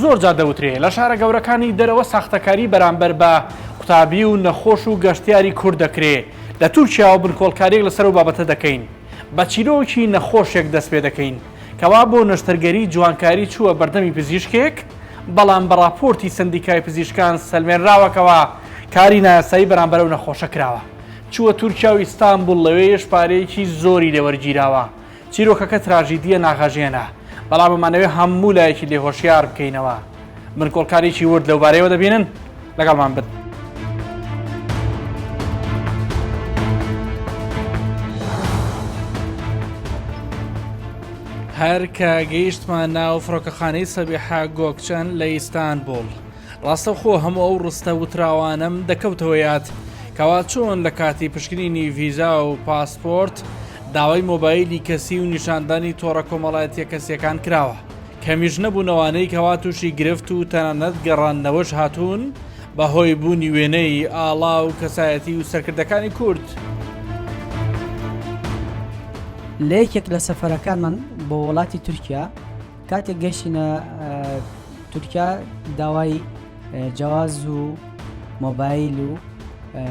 زۆر جار دەوترێ لە شارە گەورەکانی دەرەوە ساختەکاری بەرامبەر بە قوتابی و نەخۆش و گەشتیاری کورد دەکرێت. لە تورکیا و بنکۆڵکاریەک لەسەر و بابەتە دەکەین بە چیرۆکی نەخۆشێک دەست پێ دەکەین کەوا بۆ نەشتەرگەری جوانکاری چووە بەردەمی پزیشکێک، بەڵام بە راپۆرتی سندیکای پزیشکان سەلمێنراوەکەوە کاری نایاسایی بەرامبەر و نەخۆشە کراوە. چووە تورکیا و ئیستانبول، لەوێیش پارەیەکی زۆری لێوەرگیراوە. چیرۆکەکە تراژیدیە ناغەژێنە، بەڵام ئەمانەوێ هەموو لایەکی لێ هۆشیار بکەینەوە. بنکۆڵکارێکی ورد لەوبارەیەوە دەبینن، لەگەڵمان بن. هەر کە گەیشتمان ناو فڕۆکەخانەی سەبیحە گۆکچەن لە ئیستانبول، ڕاستەوخۆ هەموو ئەو ڕستە وتراوانم دەکەوتەوە یاد کەوا چۆن لە کاتی پشکنینی ڤیزا و پاسپۆرت داوای مۆبایلی کەسی و نیشاندانی تۆڕە کۆمەڵایەتیە کەسیەکان کراوە، کەمیش نەبوونەوانەی کەوا تووشی گرفت و تەنانەت گەڕاندنەوەش هاتوون بەهۆی بوونی وێنەی ئاڵا و کەسایەتی و سەرکردەکانی کورد. لە یەکێک لە سەفەرەکانمان بۆ وڵاتی تورکیا کاتێک گەشتینە تورکیا داوای جیاواز و مۆبایل و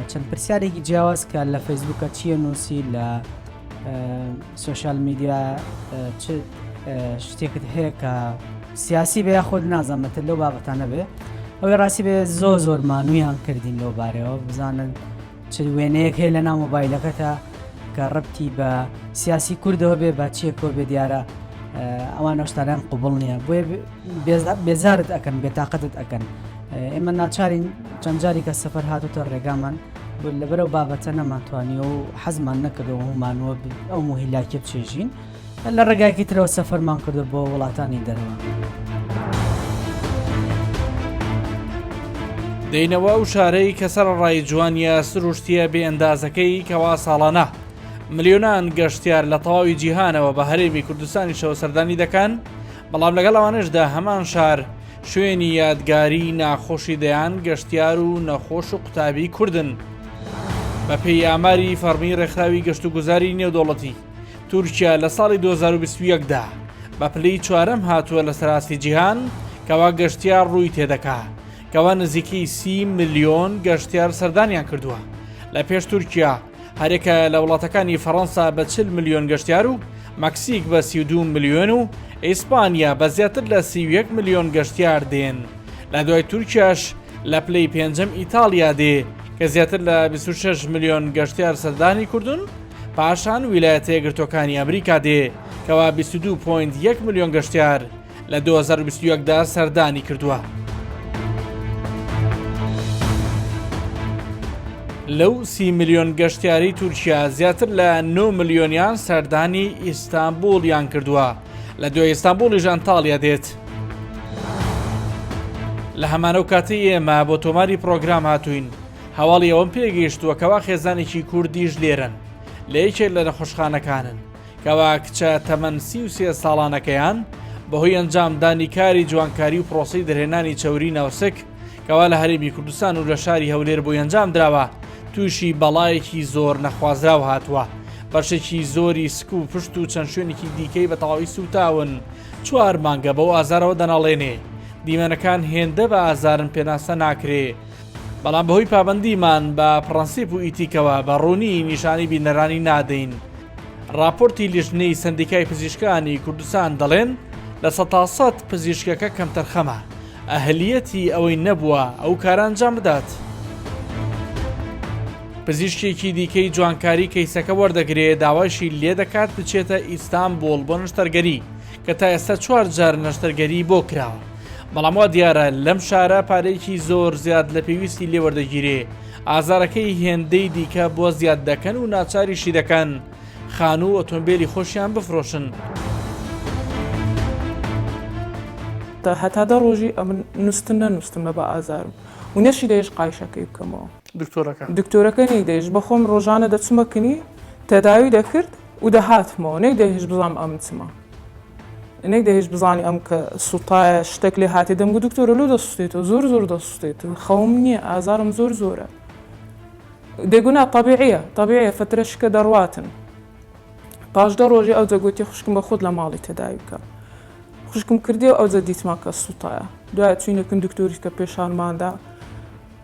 چەند پرسیارێکی جیاواز کە لە فەیسبووکە چیە نووسی لە سۆشال میدیا چ شتێکت هەیە کە سیاسی بە یاخۆت نازانمەتە لەو بابەتانە بێ، ئەوەی ڕاستی بێ زۆر مانوویان کردین لەو بارەوە بزانن چ وێنەیەک هەیە لە ناو مۆبایلەکەتە کە ڕەبتی بە سیاسی کوردەوە بێ با چیەکەوە بێ دیارە ئەوانە شتانیان قوبڵ نییە، بۆیە بێزارت ئەکەن، بێتاقەتت ئەکەن. ئێمە ناچارین چەند جاری کە سەفەر هاتوتە ڕێگامان لەبەرەو بابەتە نەماتوانیە و حەزمان نەکردەوە هەمانوە ئەو مهیلاکێ بچێژین لە ڕێگایەکی ترەوە سەفەرمان کردو بۆ وڵاتانی دەرەوە. دەینەوە و شارەی کە سەرڕای جوانیە سروشتیە بێ ئەندازەکەی کەوا ساڵانە ملیۆنان گەشتیار لە تەواوی جیهانەوە بە هەرێمی کوردستانی شەوە سەردانی دەکەن، بەڵام لەگەڵ ئەوانشدا هەمان شار شوێنی یادگاری ناخۆشی دەیان گەشتیار و نەخۆش و قوتابی کوردن. بە پێی ئاماری فەرمی ڕێکخراوی گەشت و گوزاری نێودەوڵەتی تورکیا لە ساڵی 2021دا بە پلەی چوارەم هاتووە لە سەراستی جیهان کەوا گەشتیار ڕووی تێدەکا، کەوا نزیکەی 30 ملیۆن گەشتیار سەردانیان کردووە. لە پێش تورکیا هەرێکە لە وڵاتەکانی فەڕەنسا بە 40 ملیۆن گەشتیار و مەکسیک بە 32 ملیۆن و ئیسپانیا بە زیاتر لە 31 ملیۆن گەشتیار دێن. لە دوای تورکیاش لە پلەی پێنجەم ئیتالیا دێ کە زیاتر لە 26 ملیۆن گەشتیار سەردانی کردوون، پاشان ویلایەتە یەکگرتووەکانی ئەمریکا دێ کەوا 22.1 ملیۆن گەشتیار لە 2021دا سەردانی کردووە. لەو 30 ملیۆن گەشتیاری تورکیا زیاتر لە 9 ملیۆنیان سەردانی ئیستانبوڵیان کردووە، لە دوای ئیستانبوڵیش ئەنتاڵیا دێت. لە هەمانەو کاتی ئێمە بۆ تۆماری پرۆگرام هاتوین هەواڵی ئەوەم پێگەیشتووە کەوا خێزانێکی کوردیش لێرن لە یەکێک لە نەخۆشخانەکانن کەوا کچە تەمەن 33 ساڵانەکەیان بەهۆی ئەنجامدانی کاری جوانکاری و پرۆسەی دەرهێنانی چەوری ناوسک کەوا لە هەرێمی کوردستان و لە شاری هەولێر بۆی ئەنجام دراوە تووشی بەڵایەکی زۆر نەخوازراو هاتووە. بەشێکی زۆری سک و پشت و چەند شوێنێکی دیکەی بە تەواوی سوتاون. 4 مانگە بەو ئازارەوە دەناڵێنێ. دیمەنەکان هێندە بە ئازارن پێناسە ناکرێ، بەڵام بەهۆی پابەندیمان بە پرەنسیپ و ئیتیکەوە بە ڕوونی نیشانی بینەرانی نادەین. راپۆرتی لیژنەی سندیکای پزیشکانی کوردستان دەڵێن لە 100% پزیشکەکە کەمتەرخەمە، ئەهلیەتی ئەوەی نەبووە ئەو کارە ئەنجام بدات. پزیشکێکی دیکەی جوانکاری کەیسەکە وەردەگرێت، داواشی لێ دەکات بچێتە ئیستانبول بۆ نەشتەرگەری کە تا ئێستا 4 جار نەشتەرگەری بۆ کراوە، بەڵام وا دیارە لەم شارە پارەیەکی زۆر زیاد لە پێویستی لێ وەردەگیرێ، ئازارەکەی هێندەی دیکە بۆ زیاد دەکەن و ناچاریشی دەکەن خان و ئۆتۆمبیلی خۆشیان بفرۆشن. هەتا دە ڕۆژی ئەم نووسن نەنووسمە بە ئازارم و نەشی دەیش قایشەکەی بکەمەوە. دکتۆرەکەنی دەیش بەخۆم ڕۆژانە دەچمەکنی تەداوی دەکرد و دەهاتمەوە، نەک دەهێش بزانم ئەم چما، نەک دەهێش بزانی ئەم کە سوتایە شتێک لێ هاتی دەمگو دکتۆرە لۆ دەسوستێتەوە زۆر دەسوستێتەوە، خەوم نییە، ئازارم زۆرە. دەگونا طبیعیە فترەشکە دەڕواتن. پاش 10 ڕۆژی ئەو دەگوتی خوشکم بە خۆت لە ماڵی تەداوی بکە. خوشکم کردی و ئەو جەدیتمان کە سوتایە دوای چوینەکن دکتۆری کە پێشانماندا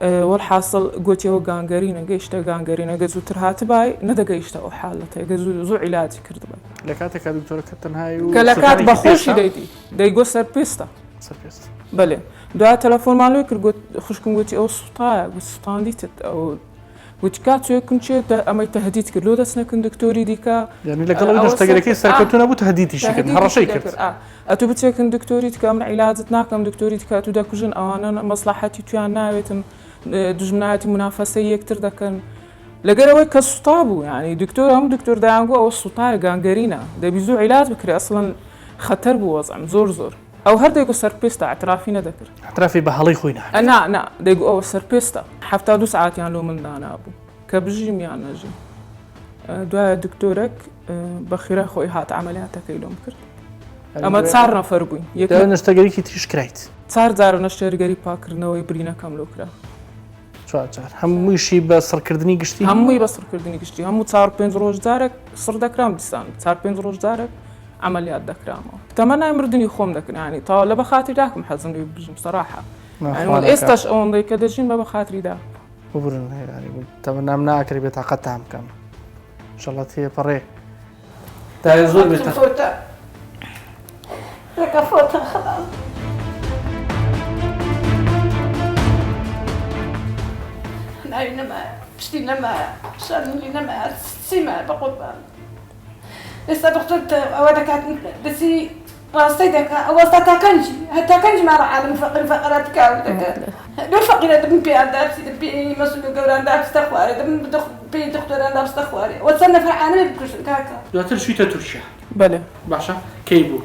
وەڵحاصل گوتیەوە گانگەرینە گەیشتە گانگەرینە گە زووتر هاتبای نەدەگەیشتە ئەو حالەتە گە زوو عیلاجی کردبێت لە کاتێکا دکتۆرەکە تەنهایی و کە لە کات بەخۆشی دەیدی دەیگۆ سەرپێستە بەێ دوای تەلەفۆنمان لێ کرد خوشکم گوتی ئەو سوتایە گوت سوتاندیتت ئەو گوتی کاتێکم چێت ئەمەی تەهدید کرد لۆ دەستنەکەن دکتۆری دیکە یعنی لەگەڵ دەستەگەرەکەی سەرکەوتو نەبوو هەدیتیشی کرد هەڕەشەی کرد ئەتو بچێکن دکتۆریت کە من عیلاجت ناکەم دکتۆریت کە تو دەکوژن ئەوانە مەسلحەتی تویان ناوێتم دژمنایەتی منافەسەی یەکتر دەکەن لەگەرەوەی کە سوتا بوو یعنی دکتۆر هەموو دکتۆر دایانگو ئەوە سوتایە گانگەرینە دەبی زوو عیلاج بکرێ ئەسڵەن خەتەر بوو وەزعم زۆر ئەو هەردێک و سەرپێستە ئەترافی نەدەکرد ئەترافی بە هەڵی خۆی نا دەیگو ئەوە سەرپێستە 72 ساعتیان لۆ مندانا بوو کە بژیم یان نەژیم دوایە دکتۆرێک بەخیرە خۆی هات عملیاتەکەی لۆم کرد ئەمە 4 نەفەر بووین نەشتەگەریکی تریش کرایت 4 جار نەشتەرگەری پاکردنەوەی برینەکەم لۆ کرا هەموویشی بە سڕکردنی گشتی هەمووی بە سڕکردنی گشتی هەموو 4-5 ڕۆژ جارێک سڕ دەکرام دیسان 4-5 ڕۆژ جارێک عملیات دەکرامەوە تەمە نامردنی خۆم دەکرانی تا لە بە خاتری داکەم حەزم لێ بژم سەراحە ئێستاش ئەوەندەی کە دەژین بە خاتری دا ببرن تەمە نام ناکەی بێت تاقەت تام بکەم شەڵەت هەیە پەڕێ تا زۆر بێتە ناوی نەمایە پشتی نەمایە شانلی نەمایە چیمە بە قوربان ئێستا دکتۆر ئەوە دەکات دەچی ڕاستی دەکات ئەوە تاکەنجی هەتاکەنجی ماڕە عالم فەقیر فەقەرات کاو دەکات لۆ فەقیرە دەبن پێیان دابسی پێی مەسول و گەوران دابستە خوارێ دەبن پێی دکتۆران دابستە خوارێ وە چەند نەفەر عالمێ بکوژن کاکە دواتر چوویتە تورکیا بەێ باشە کەی بوو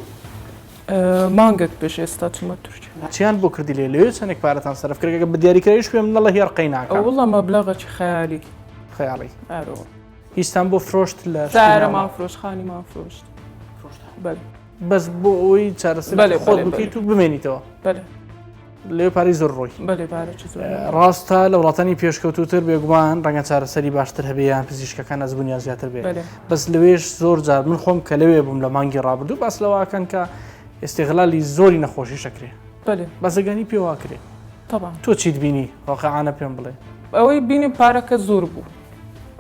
مانگت پێش ئێستا چمە تورکیا چیان بۆ کردی لێ چەندێک پارەتان سەرف کردگە بە دیاریکراویش پێم نەڵە هێر قەی ناکە وڵە مەبلەغێکی خەیالی خەیاڵی ئارەوە هیچتان بۆ فرۆشت لە سارەمان فرۆشخانیمان فرۆشت بەس بۆ ئەوی چارەسەر خۆت بکەیت و بمێنیتەوە لێ پارەی زۆر ڕۆی ڕاستە لە وڵاتانی پێشکەوتوتر بێگومان ڕەنگە چارەسەری باشتر هەبێیان پزیشکەکان ئەزبوونیان زیاتر بێت بەس لەوێش زۆر جار من خۆم کە لەوێ بووم لە مانگی ڕابردوو باس لەواکەن کە ئێستێغلالی زۆری نەخۆشی شەکرێ بەزەگەنی پێواکرێ تۆ چیت بینی ڕۆقەعانە پێم بڵێ ئەوەی بینی پارەکە زۆر بوو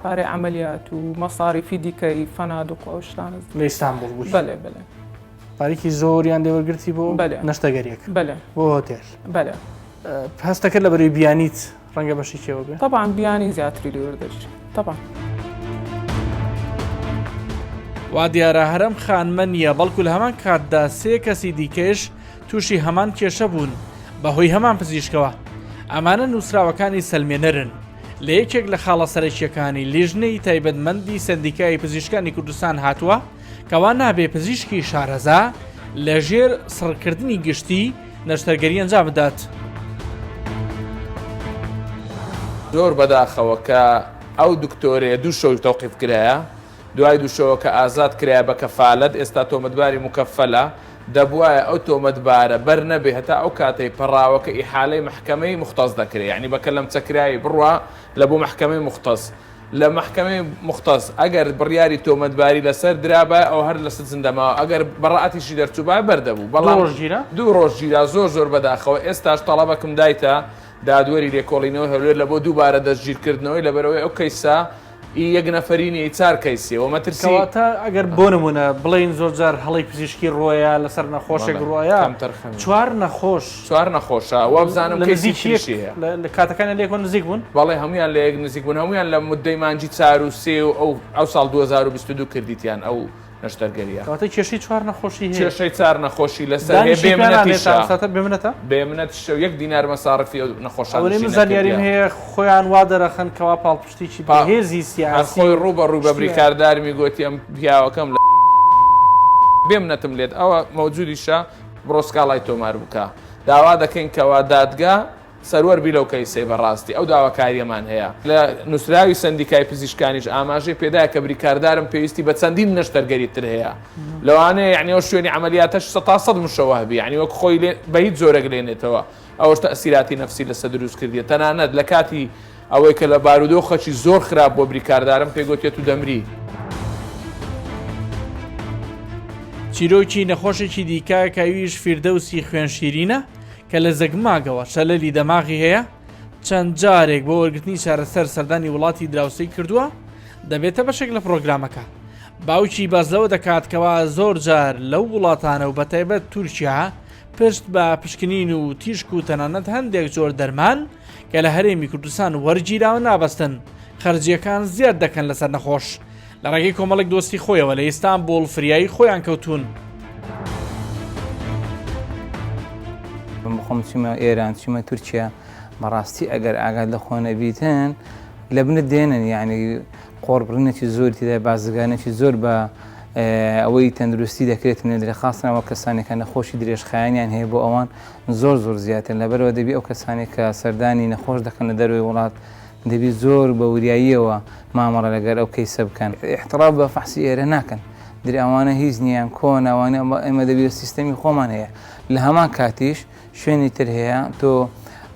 پارەی عملیات و مەساریفی دیکەی فەنادق و شتانە لە ئیستانبول بوو بەێ پارێکی زۆریان دێوەرگرتی بۆ نەشتەگەریەک بۆ هۆتێل هەستەکرد لە بەروی بیانیت ڕەنگە بەشی کێوە بێ طبعا بیانی زیاتری لێوەردەچێت طبعا وا دیارە هەرم خانمە نییە بەڵکو لە هەمان کاتدا 3 کەسی دیکەش تووشی هەمان کێشە بوون بەهۆی هەمان پزیشکەوە ئەمانە نووسراوەکانی سەلمێنەرن لە یەکێک لە خاڵە سەرەکیەکانی لیژنەی تایبەتمەندی سندیکای پزیشکانی کوردستان هاتووە کەوا نابێ پزیشکی شارەزا لە ژێر سڕکردنی گشتی نەشتەرگەری ئەنجام بدات. زۆر بەداخەوە کە ئەو دکتۆرێ دوو شەو تەوقیف کرایە دوای دوو شەوە کە ئازاد کرایە بە کەفالەت ئێستا تۆمەتباری مکەفەلە دەبوایە ئەو تۆمەتبارە بەر نەبێ هەتا ئەو کاتەی پەڕاوەکە ئیحالەی محکەمەی مختص دەکرێت یعنی بەکە لەم چەکرایی بڕوا لە بۆ محکەمەی مختص لە محکەمەی مختص ئەگەر بڕیاری تۆمەتباری لەسەر درابە ئەو هەر لە سزندەماوە ئەگەر بەڕائەتیشی دەرچووبای بەردەبوو بەڵام دوو ڕۆژ گیرا زۆر بەداخەوە ئێستاش تەڵەبەکەم دایتە دادوەری لێکۆڵینەوە هەولێر لە بۆ دووبارە دەستگیرکردنەوەی لەبەرەوەی ئەو کەیسا یەک نەفەرینی چار کەیسیەوە مەترسیواتە ئەگەر بۆ نمونە بڵین زۆر جار هەڵی پزیشکی ڕۆیە لەسەر نەخۆشێک ڕۆیە چوار نەخۆشە وە بزانم کەیسیشی هەیە لە کاتەکانە لێکۆ نزیک بوون بەڵێ هەمویان لە یەک نزیک بوون هەمویان لە مدەی مانجی 4 و 3 و ئەو ساڵ 2022 کردیتیان ئەو نەشتەرگەریە کەواتە کێشەی چوار نەخۆشی هەیە کێشەی چار نەخۆشی لەسەر بێمنەت شەو 1 دینار مەساڕفی ئەو نەخۆشانەوەی زانیاریم هەیە خۆیان وا دەرەخەن کەوا پاڵپشتێکی بەهێزی سیاسی خۆی ڕوبە بریکاردارمی گوتی ئەم پیاوەکەم لە بێمنەتم لێت ئەوە مەوجودیشە بڕۆسکاڵای تۆمار بکە داوا دەکەین کەوا دادگا سەروەر بی لەو کەیسەی بەڕاستی ئەو داواکاریەمان هەیە لە نووسراوی سندیکای پزیشکانیش ئاماژەی پێدایە کە بریکاردارم پێویستی بە چەندین نەشتەرگەری تر هەیە لەوانەیە یعنی ئەو شوێنی عملیاتەش 100 مشەوە هەبی یعنی وەک خۆی بە هیچ زۆرەك لێنێتەوە ئەوەش تەئسیراتی نەفسی لەسەر دروستکردیە تەنانەت لە کاتی ئەوەی کە لە بارودۆخەکی زۆر خراپ بۆ بریکاردارم پێگوتێت و دەمری چیرۆکی نەخۆشێکی دیکە کەویش فیردەوسی خوێن شیرینە کە لە زەگماگەوە شەلەلی دەماغی هەیە چەند جارێک بۆ وەرگرتنی چارەسەر سەردانی وڵاتی دراوسەی کردووە دەبێتە بەشێک لە پرۆگرامەکە. باوکی بەزلەوە دەکات کەوا زۆر جار لەو وڵاتانە و بەتایبەت تورکیا پشت بە پشکنین و تیشک و تەنانەت هەندێک جۆر دەرمان کە لە هەرێمی کوردستان وەرگیراوە نابەستن خەرجیەکان زیاد دەکەن لەسەر نەخۆش. لە ڕێگەی کۆمەڵێک دۆستی خۆیەوە لە ئیستانبول فریایی خۆیان کەوتون. بخۆم چیمە ئێران چیمە تورکیا بەڕاستی ئەگەر ئاگات لە خۆنە بیتن لە بنت دێنن یعنی قۆڕبڕنێکی زۆر تێدا بازرگانێکی زۆر بە ئەوەی تەندروستی دەکرێت لە خاستنەوە کەسانێکە نەخۆشی درێژخایانیان هەیە بۆ ئەوان زۆر زیاتر لەبەرەوە دەبی ئەو کەسانێک کە سەردانی نەخۆش دەکەن لە دەروی وڵات دەبی زۆر بە وریاییەوە مامەڕە لەگەر ئەو کەیسە بکەن. احتراب بە فەحسی ئێرە ناکەن دەری ئەوانە هیچ نییان کۆن ئەوانە ئێمە دەبێت سیستەمی خۆمان هەیە لە هەمان کاتیش شوێنی تر هەیە تۆ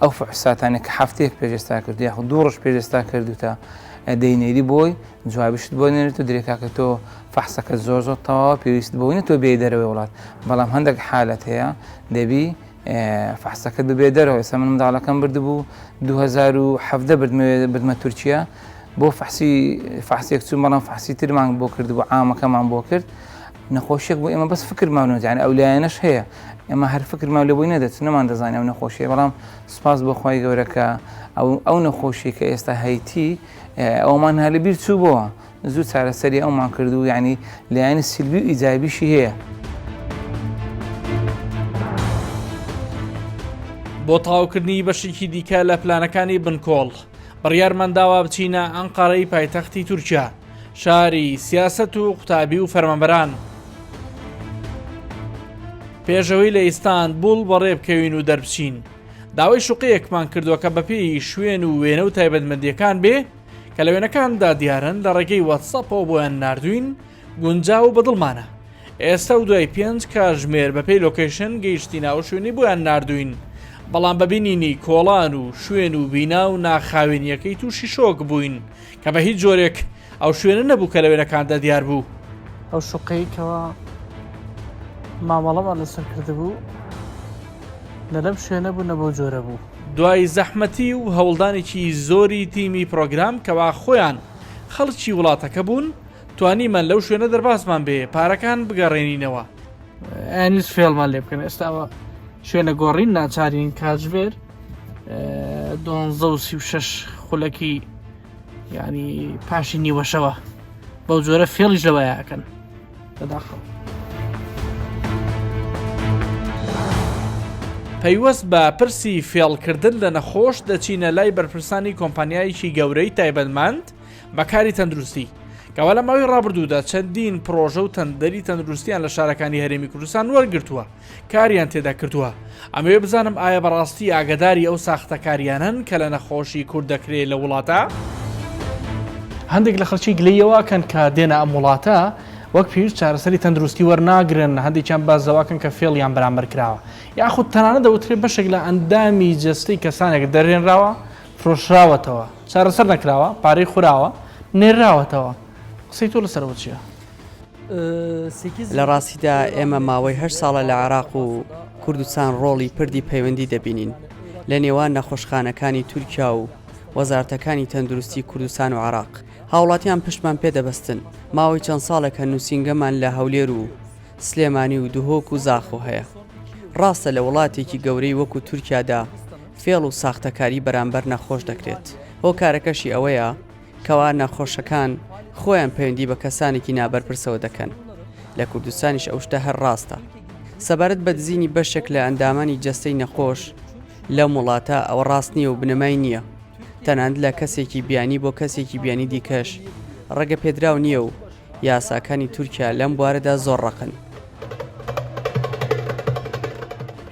ئەو فحوساتانێک کە هەفتەیەک پێشێستا کرد یاخ 2 ڕۆژ پێشێستا کردوتە دەینێری بۆی جوابشت بۆ نێنێت و درێکاکە تۆ فەحسەکە زۆر تەواو پێویست بۆینە تۆ بێ دەرەوەی وڵات بەڵام هەندێک حالەت هەیە دەبی فەحسەکە ببێ دەرەوە. ئێستا من منداڵەکەم بردبوو 2017 بردمە تورکیا بۆ فەحسێک چوو بەڵام فەحسی ترمان بۆ کردبوو عامەکەمان بۆ کرد نەخۆشیێک بۆ ئێمە بەس فکرمانەوە یعنی ئەو لایەنەش هەیە ئێمە هەر فکرمان لە بۆی نەدەچ نەمان دەزانێ ئەو نەخۆشیە بەڵام سوپاس بۆ خۆی گەورەکە ئەو نەخۆشی کە ئێستا هەیتی ئەومان هەر لەبیر چوو بۆوە زوو چارەسەری ئەومان کردو یعنی لایەنی سیلبی و ئیجابیشی هەیە. بۆ تەواوکردنی بەشێکی دیکە لە پلانەکانی بنکۆڵ بڕیارمەنداوە بچینە ئەنقەرەی پایتەختی تورکیا شاری سیاسەت و قوتابی و فەرمانبەران. پێشەوەی لە ئیستانبول بەڕێ بکەوین و دەربچین داوای شوقەیەکمان کردووە کە بەپێی شوێن و وێنە و تایبەتمەندیەکان بێ کە لە وێنەکاندا دیارن لە ڕێگەی واتسەپەوە بۆیان نردوین گونجاو و بەدڵمانە. ئێستا و دوای 5 کاتژمێر بەپێی لۆکیشن گەیشتی ناو شوێنی بۆیان نردوین بەڵام بەبینینی کۆڵان و شوێن و بینا و ناخاوێنیەکەی تووشی شۆک بووین کە بە هیچ جۆرێک ئەو شوێنە نەبوو کە لە وێنەکاندا دیار بوو. ئەو شوقەیەکەوە مامەڵەمان لەسەر کردبوو لە لەم شوێنە بوو نەبوو جۆرە بوو. دوای زەحمەتی و هەوڵدانێکی زۆری تیمی پرۆگرام کەوا خۆیان خەڵکی وڵاتەکە بوون توانیمان لەو شوێنە دەرباسمان بێ پارەکان بگەڕێنینەوە. ئەنیش فێڵمان لێ بکەن ئێستاوە شوێنە گۆڕین ناچارین کاتژمێر 12:36 خولەکی ینی پاشی نیوەشەوە بەو جۆرە فێڵیش لەوەیەکەن بەداخەوە. پەیوەست بە پرسی فێڵکردن لە نەخۆش دەچینە لای بەرپرسانی کۆمپانیایەکی گەورەی تایبەتمەند بەکاری تەندروستی کەوا لە ماوەی ڕابردوودا چەندین پرۆژە و تەندەری تەندروستیان لە شارەکانی هەرێمی کوردستان وەرگرتووە کاریان تێدا کردووە. ئەمەوێ بزانم ئایا بەڕاستی ئاگداری ئەو ساختەکاریانن کە لە نەخۆشی کورد دەکرێت لە وڵاتە؟ هەندێک لە خەڵکی گلەیەوەکەن کە دێنە ئەم وڵاتە وەک پێویست چارەسەری تەندروستی وەرناگرن هەندێکیان بازەواکەن کە فێڵیان بەرامبەر کراوە یاخود تەنانە دەوترێت بەشێک لە ئەندامی جەستەی کەسانێک دەرێنراوە فرۆشراوەتەوە چارەسەر نەکراوە پارەی خوراوە نێراوەتەوە. قسەی تۆ لەسەرەوە چییە؟ لە ڕاستیدا ئێمە ماوەی 8 ساڵە لە عێراق و کوردستان ڕۆڵی پردی پەیوەندی دەبینین لە نێوان نەخۆشخانەکانی تورکیا و وەزارەتەکانی تەندروستی کوردستان و عێراق. هاوڵاتیان پشتمان پێدەبەستن ماوەی چەند ساڵێکە نووسینگەمان لە هەولێر و سلێمانی و دوهۆک و زاخۆ هەیە. ڕاستە لە وڵاتێکی گەورەی وەکو تورکیادا فێڵ و ساختەکاری بەرامبەر نەخۆش دەکرێت. هۆ کارەکەشی ئەوەیە کەوا نەخۆشەکان خۆیان پەیوەندی بە کەسانێکی نابەرپرسەوە دەکەن. لە کوردستانیش ئەو شتە هەر ڕاستە. سەبارەت بە دزینی بەشێک لە ئەندامانی جەستەی نەخۆش لەم وڵاتە ئەوە ڕاست نییە و بنەمای نییە. تەنانەت لە کەسێکی بیانی بۆ کەسێکی بیانی دیکەش ڕەگە پێدراو نییە و یاساکانی تورکیا لەم بوارەدا زۆر ڕەقن.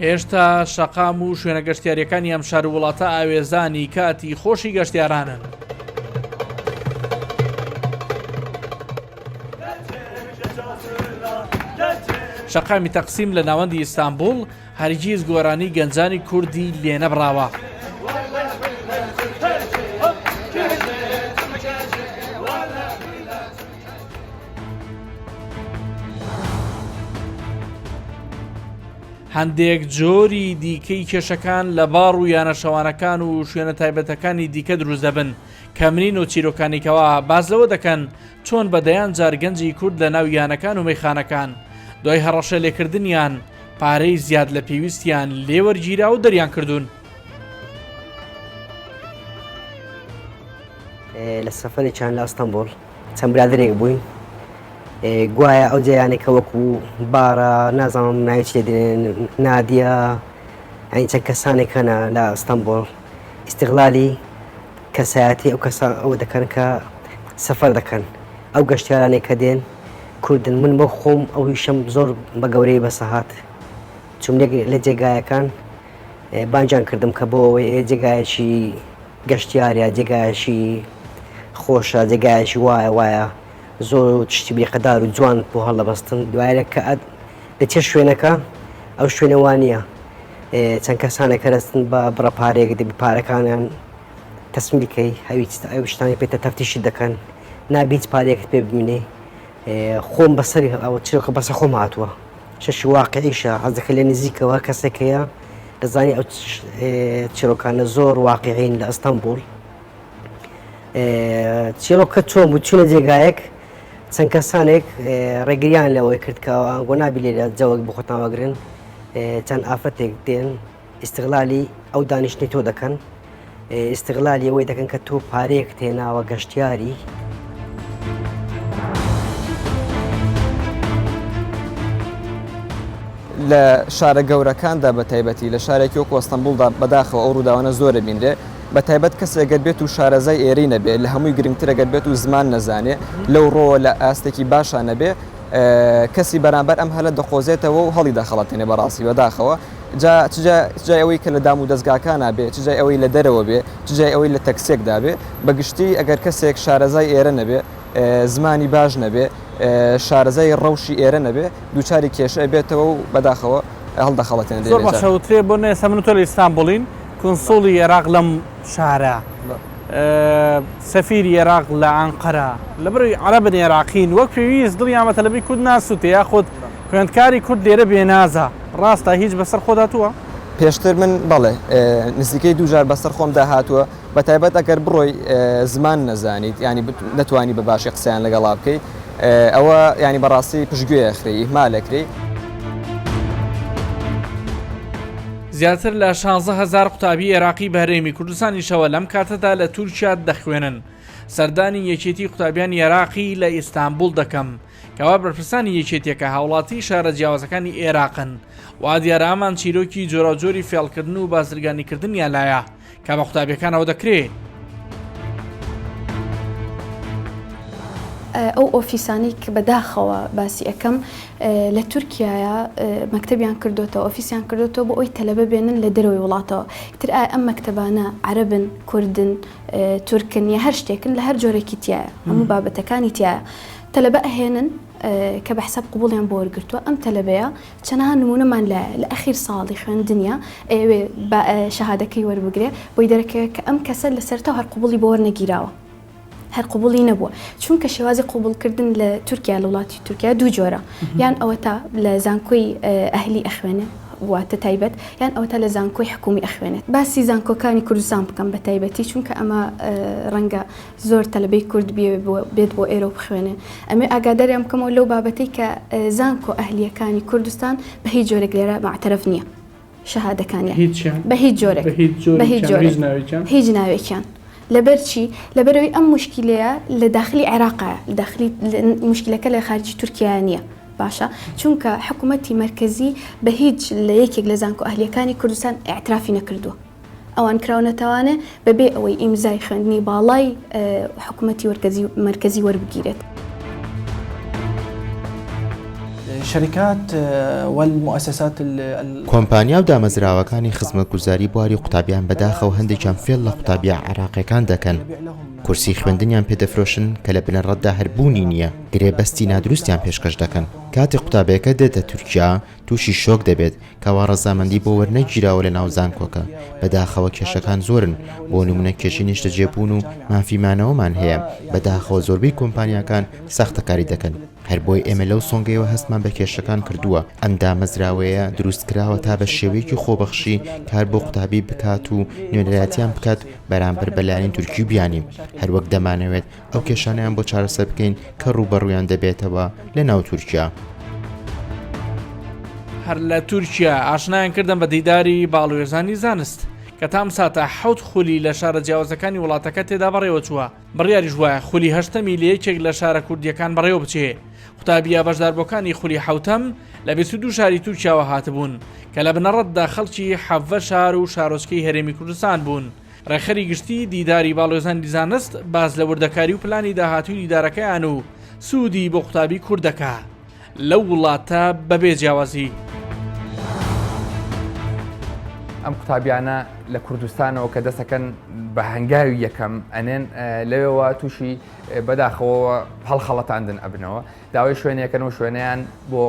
هێشتا شەقام و شوێنە گەشتیاریەکانی ئەم شار وڵاتە ئاوێزانی کاتی خۆشی گەشتیارانن. شەقامی تەقسیم لە ناوەندی ئیستانبول هەرگیز گۆرانی گەنجانی کوردی لێ نەبراوە. هەندێک جۆری دیکەی کێشەکان لە باڕ و یانەشەوانەکان و شوێنە تایبەتەکانی دیکە دروست دەبن کە منین و چیرۆکانێکەوە بازەوە دەکەن چۆن بەدەیان جارگەنجی کورد لە ناو یانەکان و مەیخانەکان دوای هەڕەشە لێکردنیان پارەی زیاد لە پێویستیان لێوەرگیرا و دەریان کردوون. لە سەفەرێکیان لە ئەستەمبۆڵ چەند برادرێک بووین گوایە ئەو جەیانێکە وەکو بارە نازانم ناوی چێ دێن نادیە ئەین چەند کەسانێک هەنە لە ئەستەمبۆڵ ئیستیغلالی کەسایەتی ئەو کەسان ئەو دەکەن کە سەفەر دەکەن ئەو گەشتیارانێک کە دێن کوردن من بۆ خۆم ئەو هیشم زۆر بە گەورەی بەسەهات چوونێک لە جێگایەکان بانجان کردم کە بۆ ئەوەی جێگایەکی گەشتیارە جێگایەکی خۆشە جێگایەکی وایە زۆر شتی بێقەدار و جوان بۆ هەڵەبەستن دوایرە کە لە چێ شوێنەکە ئەو شوێنە وانە چەند کەسانێک کەرەستن بە بڕەپارێک دەبی پارەکانیان تەسمیلکەی ئەو شتانی پێتە تەفتیشی دەکەن نابیت پارێکت پێ ببینێ خۆم بەسەری ئەو چێکە بەسە خۆم هاتووە شەشی واقعیشە حەزەکە لە نزیکەوە کەسێکەیە دەزانی ئەو چیرۆکانە زۆر واقعین لە ئەستەمبۆڵ چیرۆکە چۆن بوو چوونە جێگایەک چەند کەسانێک ڕێگریان لەوەی کرد کە ئەنگۆ نابی لێرە جەوەک بۆ خۆتان وەگرن چەند ئافرەتێک دێن ئیستیغلالی ئەو دانیشتنی تۆ دەکەن ئیستیغلالی ئەوەی دەکەن کە تۆ پارەیەک تێناوە گەشتیاری لە شارە گەورەکاندا بە تایبەتی لە شارێکی وەکو ئەستەمبوڵدا بەداخەوە ئەو ڕووداوانە زۆرە بینرێ بە تایبەت کەسێکگەر بێت و شارەزای ئێرەی نەبێت لە هەمووی گرنگترەگەر بێت و زمان نەزانێ لەو ڕۆوە لە ئاستێکی باشان نەبێ کەسی بەرامبەر ئەم هەلە دەخۆزێتەوە و هەڵی دەخەڵەتێنێ بەڕاستی بەداخەوە جای ئەوەی کە لە دام و دەستگاکانە بێ چجای ئەوەی لە دەرەوە بێ چجای ئەوەی لە تەکسێکدا بێ بەگشتی ئەگەر کەسێک شارەزای ئێرە نەبێ زمانی باش نەبێ شارەزای ڕەوشی ئێرە نەبێ دووچاری کێشە بێتەوە و بەداخەوە هەڵدەخەڵەتێن زۆر باشەوترێ بۆ نێسە من تۆ لە ئیستانبوڵین کنسوڵی عێراق لەم شارە سەفیری عێراق لە ئەنقەرە لەبەروی عەرەبن عێراقین وەک پێویست دڵیان مەتەلەبی کورد ناسووتێ یاخود خوێندکاری کورد لێرە بێنازە ڕاستە هیچ بەسەر خۆداتووە؟ پێشتر من بەڵێ نزیکەی دووجار بەسەر خۆم داهاتووە بە تایبەت ئەگەر بڕۆی زمان نەزانیت ینی نەتوانی بە باشی قسەیان لەگەڵا بکەیت ئەوە ینی بەڕاستی پشتگوێخری ئیهمالەکری زیاتر لە 16,000 قوتابی عێراقی بەهرەمی کوردستانیشەوە لەم کاتەدا لە تورکیا دەخوێنن سەردانی یەکێتی قوتابیانی عێراقی لە ئیستانبوڵ دەکەم کەوا بەرپرسانی یەکێتیەکە هاوڵاتی شارە جیاوازەکانی عێراقن وا دیارە ئەمان چیرۆکی جۆراجۆری فێڵکردن و بازرگانیکردنیان لایە کە بە قوتابیەکانەوە دەکرێت. ئەو ئۆفیسانی کە بەداخەوە باسی ئەەکەم لە تورکایە مەکتەبیان کردوتەوە ئۆفیسیان کردوتەوە بۆ ئەوی تەلەبە بێنن لە دەرەوەی وڵاتەوە تر ئەم مەکتەبانە عەرەبن کوردن تورکن یا هەر شتێکن لە هەر جۆرەێکی تایە هەموو بابەتەکانی تایە تەلەبە ئەهێنن کە بە حساب قوبوڵیان بۆ وەرگرتووە ئەم تەلەبەیە چەندها نمونەمان لە ئەخیر ساڵی خوێندنیا ئەوێ شەهادەکەی وەربگرێ بۆی دەرەکەوێت کە ئەم کەسە لە سەرتاو هەر قوبوڵی بۆ وەرنەگیراوە هەر قوبوڵی نەبووە چونکە شێوازی قوبوڵکردن لە تورکیا لە وڵاتی تورکیا دوو جۆرە یان ئەوە تا لە زانکۆی ئەهلی ئەخوێنێ واتە تایبەت یان ئەوە تا لە زانکۆی حکومی ئەخوێنێت باسی زانکۆکانی کوردستان بکەم بە تایبەتی چونکە ئەمە ڕەنگە زۆر تەلەبەی کورد بێت بۆ ئێرە بخوێنێ ئەمێ ئاگاداریان بکەمەوە لەو بابەتەی کە زانکۆ ئەهلیەکانی کوردستان بە هیچ جۆرێک لێرە معتەرەف نییە شەهادەکانیان بە هیچ جۆرێک هیچ ناوێکیان لەبەرچی لەبەرەوەی ئەم مشکلەیە لە داخلی عێراقە لە داخلی مشکلەکە لە خارجی تورکیا نییە باشە چونکە حکوومەتی مرکزی بە هیچ لە یەکێک لە زانکۆ ئەهلیەکانی کوردستان ئاعترافی نەکردووە ئەوان کراونەتەوانە بەبێ ئەوەی ئیمزای خوێندنی باڵای حکوومەتی مرکزی وەربگیرێت. شركات والمؤسسات کۆمپانیا و دامەزراوەکانی خزمەتگوزاری بواری قوتابیان بەداخەوە هەندێکیان فێڵ لە قوتابیە عێراقیەکان دەکەن کورسی خوێندنیان پێدەفرۆشن کە لە بنەڕەتدا هەربوونی نییە گرێبەستی نادروستیان پێشکەش دەکەن کاتێک قوتابیەکە دێتە تورکیا تووشی شۆک دەبێت کەوا ڕەزامەندی بۆ وەرنەگیراوە لە ناو زانکۆکە بەداخەوە کێشەکان زۆرن بۆ نمونە کێشی نیشتەجێبوون و مافیمانەوەمان هەیە بەداخەوە زۆربەی کۆمپانیاکان سەختەکاری دەکەن هەر بۆی ئێمە لەو سۆنگەیەوە هەستمان بە کێشەکان کردووە ئەم دامەزراوەیە دروستکراوە تا بە شێوەیەکی خۆبەخشی کار بۆ قوتابی بکات و نوێنەرایەتیان بکات بەرامبەر بەلایەنی تورکی و بیانیم هەروەک دەمانەوێت ئەو کێشانیان بۆ چارەسەر بکەین کە ڕوبەڕوویان دەبێتەوە لە ناو تورکیا. هەر لە تورکیا ئاشنایان کردن بە دیداری باڵوێزانی زانست کە تام ساتە حوت خولی لە شارە جیاوازەکانی وڵاتەکە تێدا بەڕێوە چووە بڕیاریش وایە خولی هەشتەمی لە یەکێک لە شارە کوردیەکان بەڕێوە بچێ قوتابیە بەشداربووەکانی خولی حوتەم لە 22 شاری تورکیاوە هاتبوون کە لە بنەڕەتدا خەڵکی حەڤە شار و شارۆچکەی هەرێمی کوردستان بوون ڕێخەری گشتی دیداری باڵوێزانی زانست باز لە وردەکاری و پلانی داهاتووی دیدارەکەیان و سوودی بۆ قوتابی کوردەکە لەو وڵاتە بەبێ جیاوازی. ئەم قوتابیانە لە کوردستانەوە کە دەسەکەن بە هەنگاوی یەکەم ئەنێن لەوێەوە تووشی بەداخەوە هەڵخەڵەتاندن ئەبنەوە داوای شوێنەکەن و شوێنیان بۆ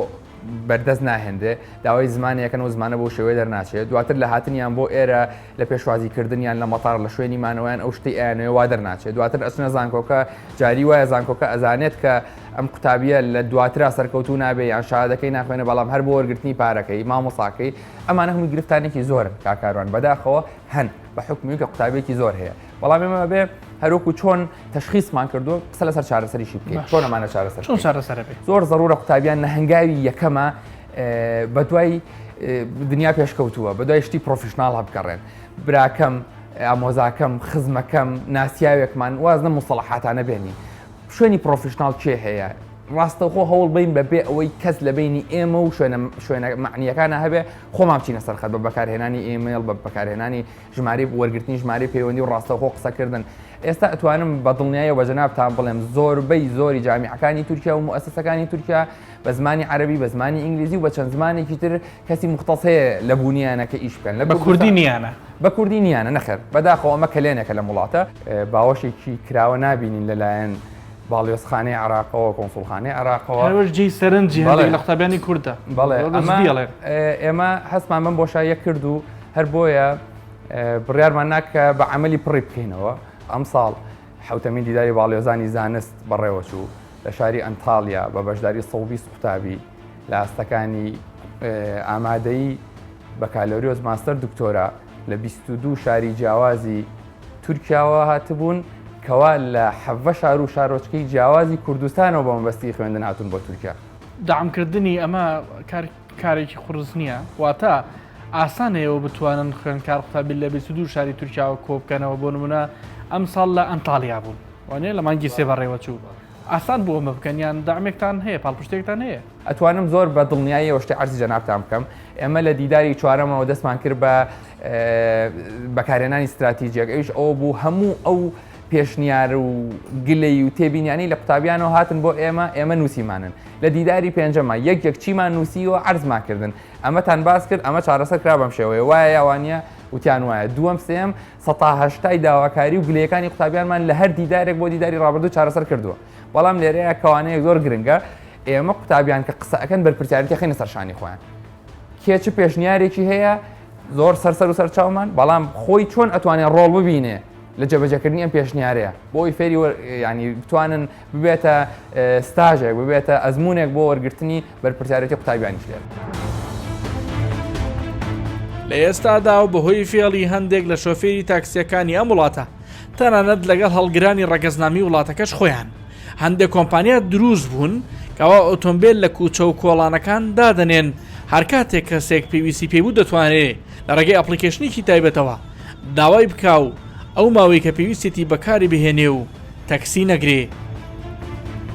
بەردەست ناهێندێ داوای زمانیەکەن و زمانە بۆ شێوەیە دەرناچێت دواتر لە هاتنیان بۆ ئێرە لە پێشوازیکردنیان لە مەتار لە شوێنی مانەوەیان ئەو شتی ئەیانەوە وا دەرناچێت دواتر ئەچنە زانکۆکە جاری وایە زانکۆکە ئەزانێت کە ئەم قوتابیە لە دواترا سەرکەوتو نابێ یان شادەکەی ناخوێنە بەڵام هەر بۆ وەرگرتنی پارەکەی مامۆساکەی ئەمانە هەمووی گرفتانێکی زۆرن کاکاروان بەداخەوە هەن بە حکمی کە قوتابێکی زۆر هەیە بەڵام ئێمە بێ هەروکو چۆن تەشخیصمان کردو قسە لەسەر چارەسەریشی بکەین چۆن ئەمانە چارەسەر زۆر ضرورە قوتابیان نە هەنگاوی یەکەمە بە دوای دنیا پێشکەوتووە بە دوای شتی پرۆفیشناڵ هەبگەڕێن براکەم ئامۆزاکەم خزمەکەم ناسیاوێکمان وازنە مستەڵەحاتانە بێنی شوێنی پرۆفیشناڵ کێ هەیە ڕاستەخۆ هەوڵ بین بەبێ ئەوەی کەس لە بینی ئێمە و شوێنە معنیەکانە هەبێ خۆمان بچینە سەرخەت بە بەکارهێنانی ئیمێل بە بەکارهێنانی ژمارەی وەرگرتنی ژمارەی پەیوەندی و ڕاستەخۆ قسەکردن ئێستا ئەتوانم بە دڵنیایە بە جەنابتان بڵێم زۆربەی زۆری جامیعەکانی تورکیا و موسسەکانی تورکیا بە زمانی عەربی بە زمانی ئینگلیزی و بە چەند زمانێکی تر کەسی مختص هەیە لە بوونیانەکە ئیش بکەن بە کوردی نیانە بە کوردی نیانە نەخێر بەداخەوە ئەمە کلێنێکە لە وڵاتە باوەشێکی کراوە نابینین لەلایەن باڵێۆزخانەی عراقەوە کۆنسوڵخانەی عراقەوە هەروەرجی سەرنجی هەندێک لە قوتابیانی کووردە بەڵێ ئێمە هەستمان بەم بۆشاییە کرد و هەر بۆیە بڕیارمان ناکە بە عەمەلی پڕی بکەینەوە ئەم ساڵ حوتەمین دیداری باڵێۆزانی زانست بەڕێوە چوو لە شاری ئەنتاڵیا بە بەشداری 120 قوتابی لە ئاستەکانی ئامادەیی بەکالۆریۆز ماستەر دکتۆرا لە 22 شاری جیاوازی تورکیاوە هاتبوون کەوا لە حەڤە شار و شارۆچکەی جیاوازی کوردستانەوە بە مەبەستی خوێندن هاتوون بۆ تورکیا داعمکردنی ئەمە کارێکی قورس نییە واتە ئاسانەیەوە بتوانن خوێندکار قوتابی لە 22 شاری تورکیاوە کۆ بکەنەوە بۆ نمونە ئەم ساڵ لە ئەنتاڵیا بوون وانێ لە مانگی سێ بەڕێوە چوو ئاسان بووە مە بکەنیان دامێکتان هەیە پاڵپشتێکتان هەیە ئەتوانم زۆر بە دڵنیاییەوە شتی عەرزی جەنابتان بکەم ئێمە لە دیداری چوارەمەوە دەستمان کرد بە بەکارهێنانی استراتیجیەک ئەوش ئەوە بوو هەموو ئەو پێشنیار و گلەی و تێبینیانی لە قوتابیانەوە هاتن بۆ ئێمە نووسیمانن لە دیداری پێنجەمە یەک چیمان نووسیوە عەرزمان کردن ئەمەتان باس کرد ئەمە چارەسەر کرا بەم شێوەیە وایە یاوانە وتیان وایە دووەم سێم 180 داواکاری و گلەکانی قوتابیانمان لە هەر دیدارێک بۆ دیداری ڕابردوو چارەسەر کردووە بەڵام لێرەیە کەوانەیە زۆر گرنگە ئێمە قوتابیان کە قسەکەن بەرپرسیارەتی خینە سەرشانی خۆیان کێچ پێشنیارێکی هەیە زۆر سەرسەر و سەرچاومان بەڵام خۆی چۆن ئەتوانێت ڕۆڵ ببینێ لە جێبەجێکردنی ئەم پێشنیارەیە بۆی فێری ینی بتوانن ببێتە ستاژێک ببێتە ئەزمونێک بۆ وەرگرتنی بەرپرسیارەتی قوتابیانیش لێر لە ئێستادا و بەهۆی فێڵی هەندێک لە شۆفێری تاکسیەکانی ئەم وڵاتە تەنانەت لەگەڵ هەڵگرانی ڕەگەزنامی وڵاتەکەش خۆیان هەندێک کۆمپانیا دروست بوون کەوا ئۆتۆمبیل لە کوچە و کۆڵانەکان دادەنێن هەر کاتێک کەسێک پێویستی پێبوو دەتوانێت لە ڕێگەی ئەپلیکیشنێکی تایبەتەوە داوای بکاو ئەو ماوەی کە پێویستێتی بەکاری بهێنێ و تەکسی نەگرێ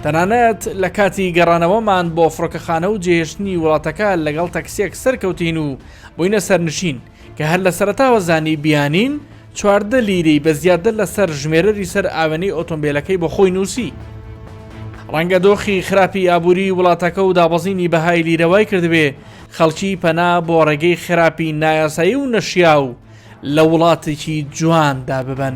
تەنانەت لە کاتی گەڕانەوەمان بۆ فڕۆکەخانە و جێهێشتنی وڵاتەکە لەگەڵ تەکسیەک سەرکەوتین و بووینە سەرنشین کە هەر لە سەرەتاوە زانی بیانین 14 لیرەی بە زیادە لەسەر ژمێرەری سەر ئاوێنەی ئۆتۆمبیلەکەی بۆ خۆی نووسی ڕەنگە دۆخی خراپی ئابووری وڵاتەکە و دابەزینی بەهای لیرەوای کردبێ خەڵکی پەنا بۆ ڕێگەی خراپی نایاسایی و نەشیا و لە وڵاتێکی جواندا ببەن.